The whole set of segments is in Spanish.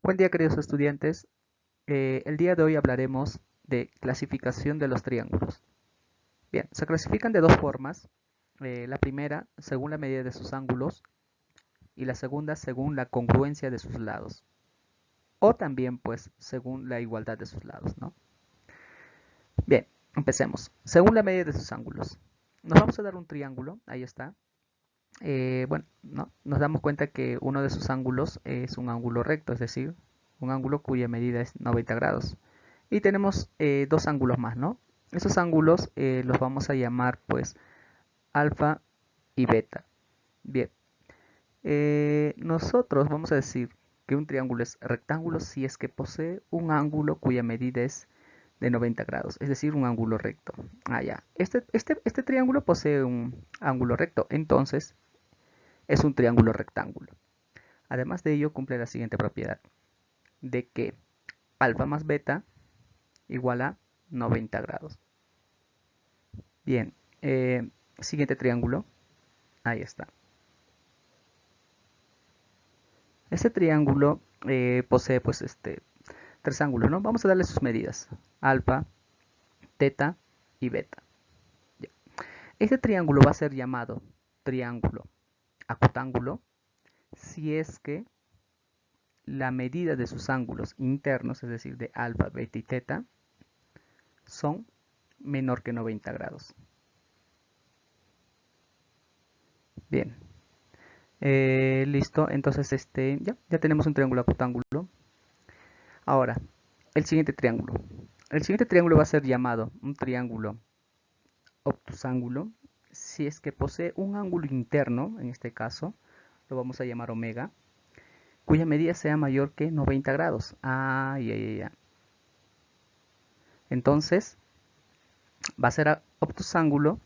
Buen día, queridos estudiantes. El día de hoy hablaremos de clasificación de los triángulos. Bien, se clasifican de dos formas. La primera, según la medida de sus ángulos, y la segunda, según la congruencia de sus lados. O también, pues, según la igualdad de sus lados, ¿no? Bien, empecemos. Según la medida de sus ángulos. Nos vamos a dar un triángulo, ahí está. Bueno, ¿no? Nos damos cuenta que uno de sus ángulos es un ángulo recto, es decir, un ángulo cuya medida es 90 grados. Y tenemos dos ángulos más, ¿no? Esos ángulos los vamos a llamar pues alfa y beta. Bien, nosotros vamos a decir que un triángulo es rectángulo si es que posee un ángulo cuya medida es de 90 grados, es decir, un ángulo recto. Ya. Este triángulo posee un ángulo recto, entonces es un triángulo rectángulo. Además de ello, cumple la siguiente propiedad, de que alfa más beta igual a 90 grados. Bien, siguiente triángulo, ahí está. Este triángulo posee pues tres ángulos, ¿no? Vamos a darle sus medidas, alfa, teta y beta. Ya. Este triángulo va a ser llamado triángulo acutángulo si es que la medida de sus ángulos internos, es decir, de alfa, beta y teta, son menor que 90 grados. Bien, listo, entonces ya tenemos un triángulo acutángulo. Ahora, el siguiente triángulo. El siguiente triángulo va a ser llamado un triángulo obtusángulo si es que posee un ángulo interno, en este caso, lo vamos a llamar omega, cuya medida sea mayor que 90 grados. Ya. Entonces, va a ser obtusángulo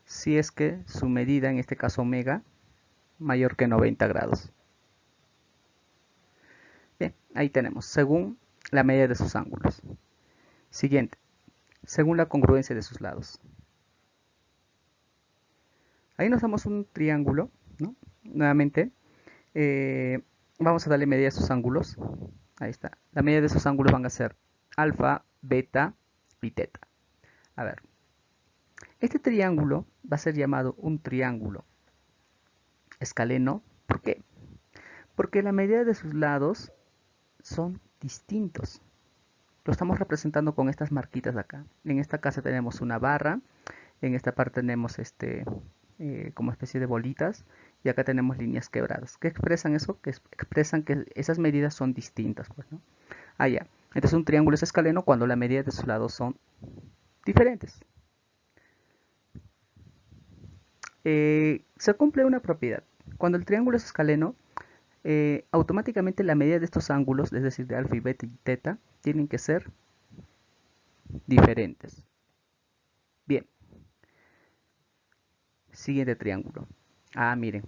si es que su medida, en este caso omega, mayor que 90 grados. Bien, ahí tenemos, según la medida de sus ángulos. Siguiente, según la congruencia de sus lados. Ahí nos damos un triángulo, ¿no? Nuevamente, vamos a darle medida a sus ángulos. Ahí está. La medida de sus ángulos van a ser alfa, beta y teta. A ver, este triángulo va a ser llamado un triángulo escaleno. ¿Por qué? Porque la medida de sus lados son distintos. Lo estamos representando con estas marquitas de acá. En esta casa tenemos una barra, en esta parte tenemos como especie de bolitas y acá tenemos líneas quebradas. ¿Qué expresan eso? Que expresan que esas medidas son distintas, pues, ¿no? Ya. Entonces un triángulo es escaleno cuando la medida de sus lados son diferentes. Se cumple una propiedad. Cuando el triángulo es escaleno, automáticamente la medida de estos ángulos, es decir, de alfa y beta y teta, tienen que ser diferentes. Bien, siguiente triángulo. Miren,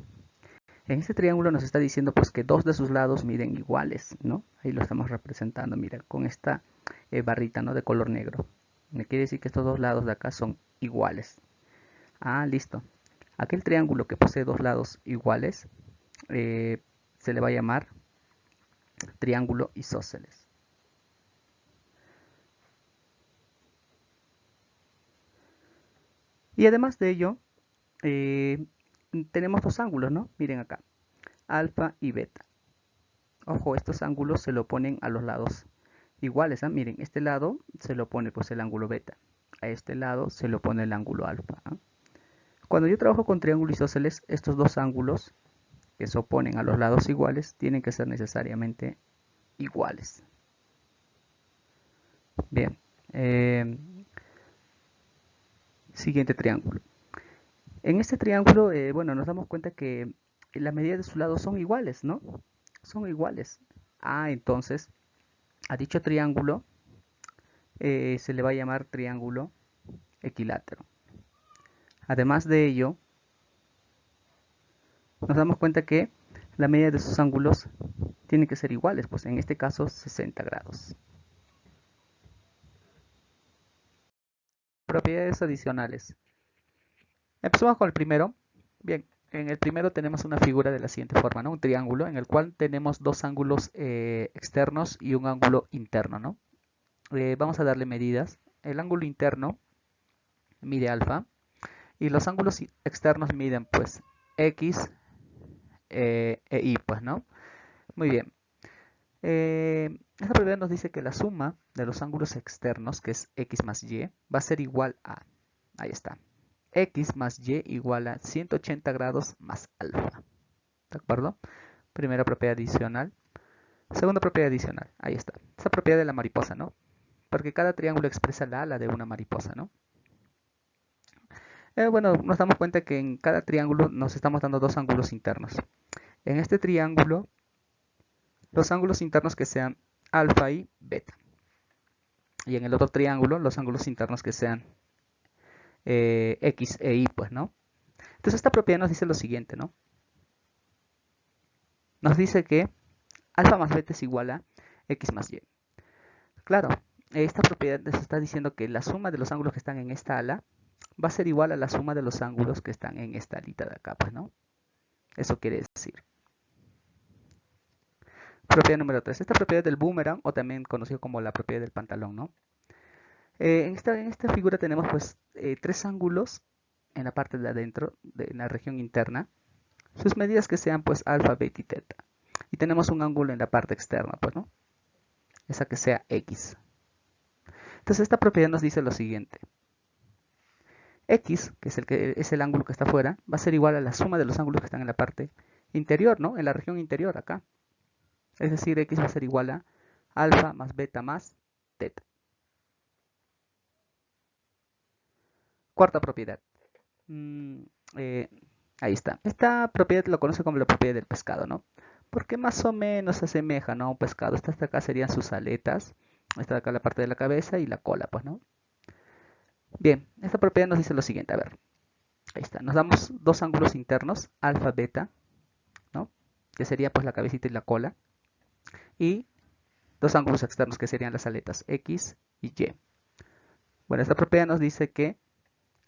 en este triángulo nos está diciendo pues que dos de sus lados miden iguales, ¿no? Ahí lo estamos representando, mira, con esta barrita, ¿no? De color negro. Me quiere decir que estos dos lados de acá son iguales. Listo. Aquel triángulo que posee dos lados iguales se le va a llamar triángulo isósceles. Y además de ello, tenemos dos ángulos, ¿no? Miren acá, alfa y beta. Ojo, estos ángulos se lo ponen a los lados iguales, Miren, este lado se lo pone pues el ángulo beta, a este lado se lo pone el ángulo alfa. Cuando yo trabajo con triángulos isósceles, estos dos ángulos que se oponen a los lados iguales tienen que ser necesariamente iguales. Bien, siguiente triángulo. En este triángulo, bueno, nos damos cuenta que la medida de sus lados son iguales, ¿no? Son iguales. Entonces, a dicho triángulo se le va a llamar triángulo equilátero. Además de ello, nos damos cuenta que la media de sus ángulos tiene que ser iguales, pues en este caso 60 grados. Propiedades adicionales. Empezamos con el primero. Bien, en el primero tenemos una figura de la siguiente forma, ¿no? Un triángulo en el cual tenemos dos ángulos externos y un ángulo interno, ¿no? Vamos a darle medidas. El ángulo interno mide alfa y los ángulos externos miden pues x e y, pues, ¿no? Muy bien. Esta propiedad nos dice que la suma de los ángulos externos, que es x más y, va a ser igual a, ahí está, x más y igual a 180 grados más alfa. ¿De acuerdo? Primera propiedad adicional. Segunda propiedad adicional, ahí está. Esa propiedad de la mariposa, ¿no? Porque cada triángulo expresa la ala de una mariposa, ¿no? Bueno, nos damos cuenta que en cada triángulo nos estamos dando dos ángulos internos. En este triángulo, los ángulos internos que sean alfa y beta. Y en el otro triángulo, los ángulos internos que sean x e y, pues, ¿no? Entonces esta propiedad nos dice lo siguiente, ¿no? Nos dice que alfa más beta es igual a x más y. Claro, esta propiedad nos está diciendo que la suma de los ángulos que están en esta ala va a ser igual a la suma de los ángulos que están en esta alita de acá, pues, ¿no? Eso quiere decir. Propiedad número 3. Esta propiedad del boomerang, o también conocido como la propiedad del pantalón, ¿no? En esta figura tenemos pues tres ángulos en la parte de adentro, en la región interna. Sus medidas que sean pues alfa, beta y teta. Y tenemos un ángulo en la parte externa, pues, ¿no? Esa que sea x. Entonces esta propiedad nos dice lo siguiente. X, que es el ángulo que está afuera, va a ser igual a la suma de los ángulos que están en la parte interior, ¿no? En la región interior, acá. Es decir, X va a ser igual a alfa más beta más teta. Cuarta propiedad. Ahí está. Esta propiedad lo conoce como la propiedad del pescado, ¿no? Porque más o menos se asemeja, ¿no? A un pescado. Estas de acá serían sus aletas. Esta de acá la parte de la cabeza y la cola, pues, ¿no? Bien, esta propiedad nos dice lo siguiente. A ver, ahí está. Nos damos dos ángulos internos, alfa, beta, ¿no? Que sería pues la cabecita y la cola. Y dos ángulos externos que serían las aletas X y Y. Bueno, esta propiedad nos dice que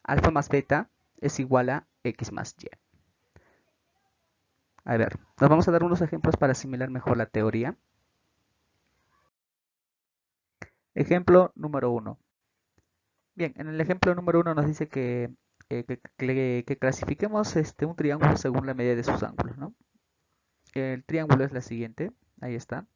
alfa más beta es igual a X más Y. A ver, nos vamos a dar unos ejemplos para asimilar mejor la teoría. Ejemplo número 1. Bien, en el ejemplo número 1 nos dice que clasifiquemos un triángulo según la medida de sus ángulos, ¿no? El triángulo es la siguiente, ahí está.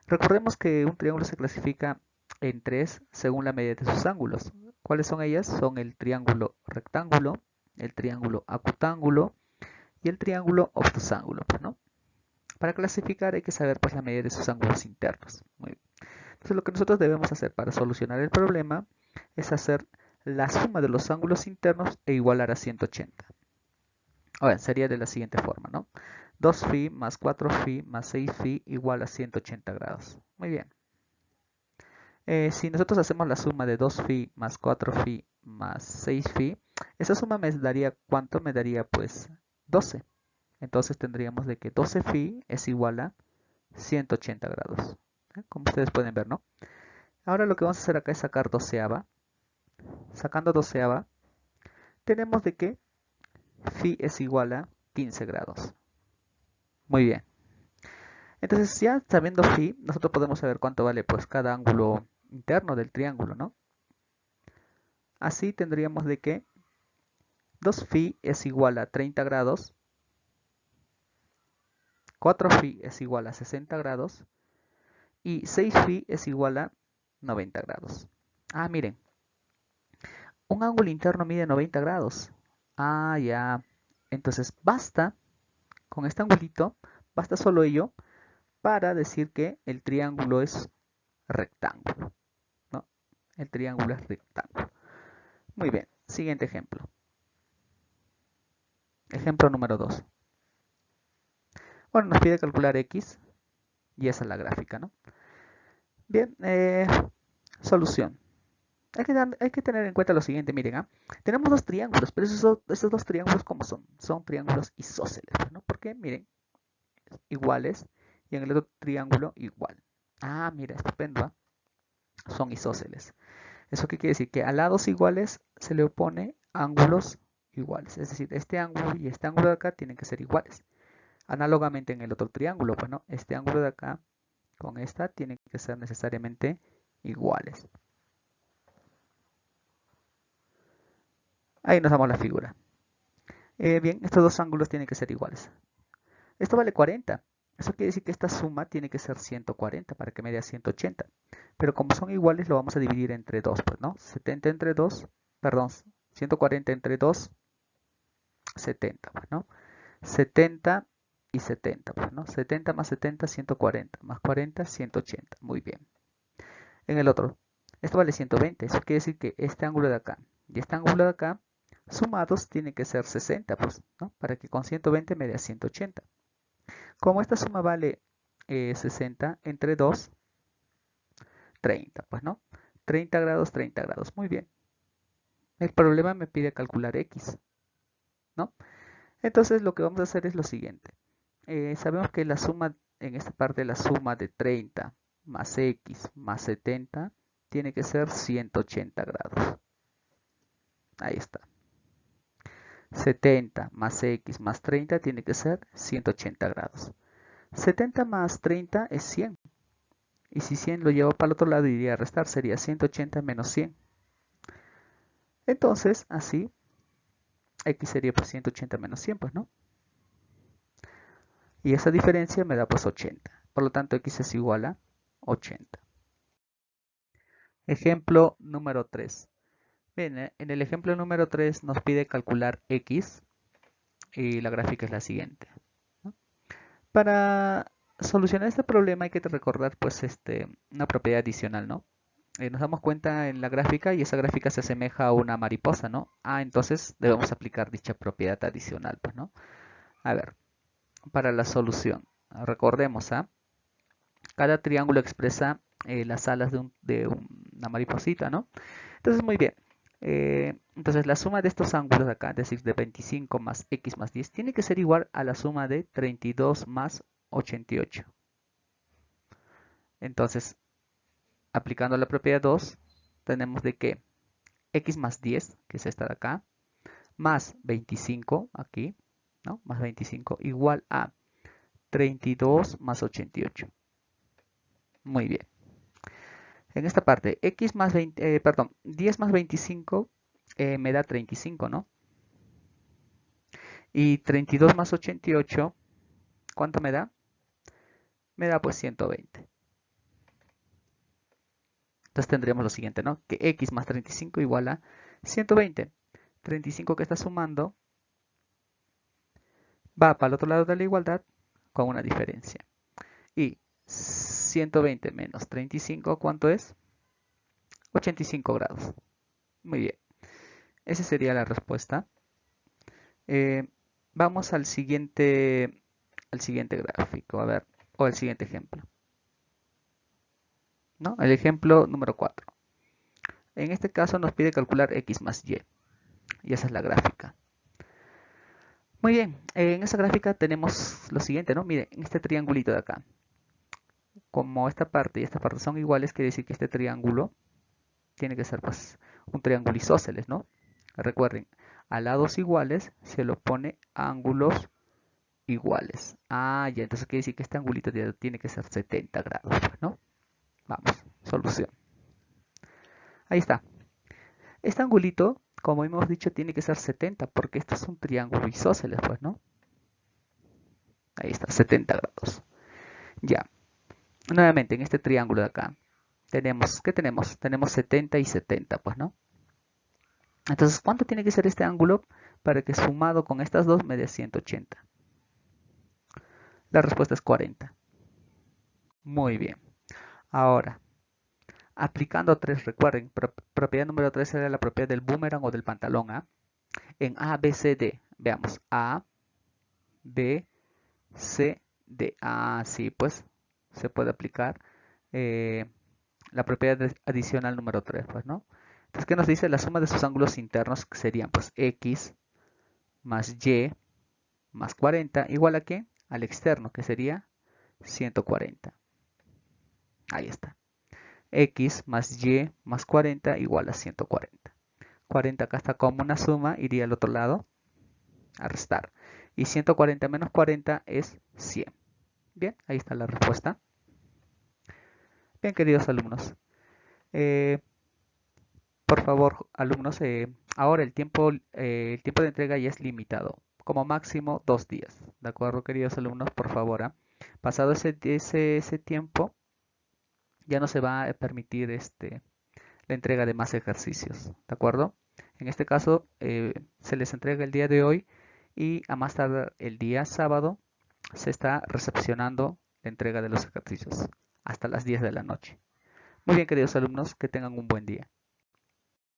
Recordemos que un triángulo se clasifica en tres según la medida de sus ángulos. ¿Cuáles son ellas? Son el triángulo rectángulo, el triángulo acutángulo y el triángulo obtusángulo, pues, ¿no? Para clasificar hay que saber pues la medida de sus ángulos internos. Muy bien. Entonces lo que nosotros debemos hacer para solucionar el problema es hacer la suma de los ángulos internos e igualar a 180. Ahora, sería de la siguiente forma, ¿no? 2φ más 4φ más 6φ igual a 180 grados. Muy bien. Si nosotros hacemos la suma de 2φ más 4φ más 6φ, esa suma me daría, ¿cuánto? Me daría pues 12. Entonces tendríamos de que 12φ es igual a 180 grados. Como ustedes pueden ver, ¿no? Ahora lo que vamos a hacer acá es sacar doceava. Sacando doceava, tenemos de que φ es igual a 15 grados. Muy bien. Entonces ya sabiendo φ, nosotros podemos saber cuánto vale pues cada ángulo interno del triángulo, ¿no? Así tendríamos de que 2φ es igual a 30 grados, 4φ es igual a 60 grados y 6φ es igual a 90 grados. Ah, miren, un ángulo interno mide 90 grados. Ah, ya. Entonces basta, con este angulito, basta solo ello para decir que el triángulo es rectángulo, ¿no? El triángulo es rectángulo. Muy bien, siguiente ejemplo. Ejemplo número 2. Bueno, nos pide calcular x y esa es la gráfica, ¿no? Bien, solución. Hay que tener en cuenta lo siguiente, miren, tenemos dos triángulos, pero esos dos triángulos, ¿cómo son? Son triángulos isósceles, ¿no? Porque, miren, iguales, y en el otro triángulo igual. Mira, estupendo, son isósceles. ¿Eso qué quiere decir? Que a lados iguales se le opone ángulos iguales. Es decir, este ángulo y este ángulo de acá tienen que ser iguales. Análogamente en el otro triángulo, pues no, este ángulo de acá con esta tienen que ser necesariamente iguales. Ahí nos damos la figura. Bien, estos dos ángulos tienen que ser iguales. Esto vale 40. Eso quiere decir que esta suma tiene que ser 140 para que me dé 180. Pero como son iguales, lo vamos a dividir entre 2, pues, ¿no? 70 entre 2, perdón, 140 entre 2, 70, pues, ¿no? 70 y 70, pues, ¿no? 70 más 70, 140, más 40, 180. Muy bien. En el otro, esto vale 120. Eso quiere decir que este ángulo de acá y este ángulo de acá, sumados, tienen que ser 60, pues, ¿no? Para que con 120 me dé 180. Como esta suma vale 60 entre 2, 30, pues, ¿no? 30 grados, 30 grados. Muy bien. El problema me pide calcular x, ¿no? Entonces lo que vamos a hacer es lo siguiente. Sabemos que la suma, en esta parte, la suma de 30 más x más 70 tiene que ser 180 grados. Ahí está. 70 más x más 30 tiene que ser 180 grados. 70 más 30 es 100. Y si 100 lo llevo para el otro lado, iría a restar. Sería 180 menos 100. Entonces, así, x sería pues 180 menos 100, pues, ¿no? Y esa diferencia me da pues 80. Por lo tanto, x es igual a 80. Ejemplo número 3. Bien, en el ejemplo número 3 nos pide calcular x y la gráfica es la siguiente, ¿no? Para solucionar este problema hay que recordar pues una propiedad adicional, ¿no? Nos damos cuenta en la gráfica y esa gráfica se asemeja a una mariposa, ¿no? Entonces debemos aplicar dicha propiedad adicional, pues, ¿no? A ver, para la solución, recordemos, cada triángulo expresa las alas de una mariposita, ¿no? Entonces, muy bien. Entonces, la suma de estos ángulos de acá, es decir, de 25 más x más 10, tiene que ser igual a la suma de 32 más 88. Entonces, aplicando la propiedad 2, tenemos de que x más 10, que es esta de acá, más 25, aquí, ¿no? Más 25, igual a 32 más 88. Muy bien. En esta parte, x más 20, perdón, 10 más 25 me da 35, ¿no? Y 32 más 88, ¿cuánto me da? Me da pues 120. Entonces tendríamos lo siguiente, ¿no? Que x más 35 igual a 120. 35 que está sumando va para el otro lado de la igualdad con una diferencia. Y 120 menos 35, ¿cuánto es? 85 grados. Muy bien. Esa sería la respuesta. Vamos al siguiente gráfico, a ver, o al siguiente ejemplo, ¿no? El ejemplo número 4. En este caso nos pide calcular x más y, y esa es la gráfica. Muy bien, en esa gráfica tenemos lo siguiente, ¿no? Miren, en este triangulito de acá, como esta parte y esta parte son iguales, quiere decir que este triángulo tiene que ser pues un triángulo isósceles, ¿no? Recuerden, a lados iguales se le opone ángulos iguales. Ya, entonces quiere decir que este angulito tiene que ser 70 grados, ¿no? Vamos, solución. Ahí está. Este angulito, como hemos dicho, tiene que ser 70 porque esto es un triángulo isósceles, pues, ¿no? Ahí está, 70 grados. Ya. Nuevamente, en este triángulo de acá, tenemos, ¿qué tenemos? Tenemos 70 y 70, pues, ¿no? Entonces, ¿cuánto tiene que ser este ángulo para que sumado con estas dos me dé 180? La respuesta es 40. Muy bien. Ahora, aplicando 3, recuerden, propiedad número 3 era la propiedad del boomerang o del pantalón, en A, B, C, D. Veamos, A, B, C, D. Sí, pues se puede aplicar la propiedad adicional número 3, pues, ¿no? Entonces, ¿qué nos dice? La suma de sus ángulos internos que serían pues x más y más 40 igual a ¿qué? Al externo, que sería 140. Ahí está. X más y más 40 igual a 140. 40 acá está como una suma, iría al otro lado a restar. Y 140 menos 40 es 100. Bien, ahí está la respuesta. Bien, queridos alumnos. Eh, por favor, alumnos, ahora el tiempo de entrega ya es limitado. Como máximo 2 días. ¿De acuerdo, queridos alumnos? Por favor, pasado ese tiempo, ya no se va a permitir la entrega de más ejercicios. ¿De acuerdo? En este caso, se les entrega el día de hoy y a más tardar el día sábado se está recepcionando la entrega de los ejercicios hasta las 10 de la noche. Muy bien, queridos alumnos, que tengan un buen día.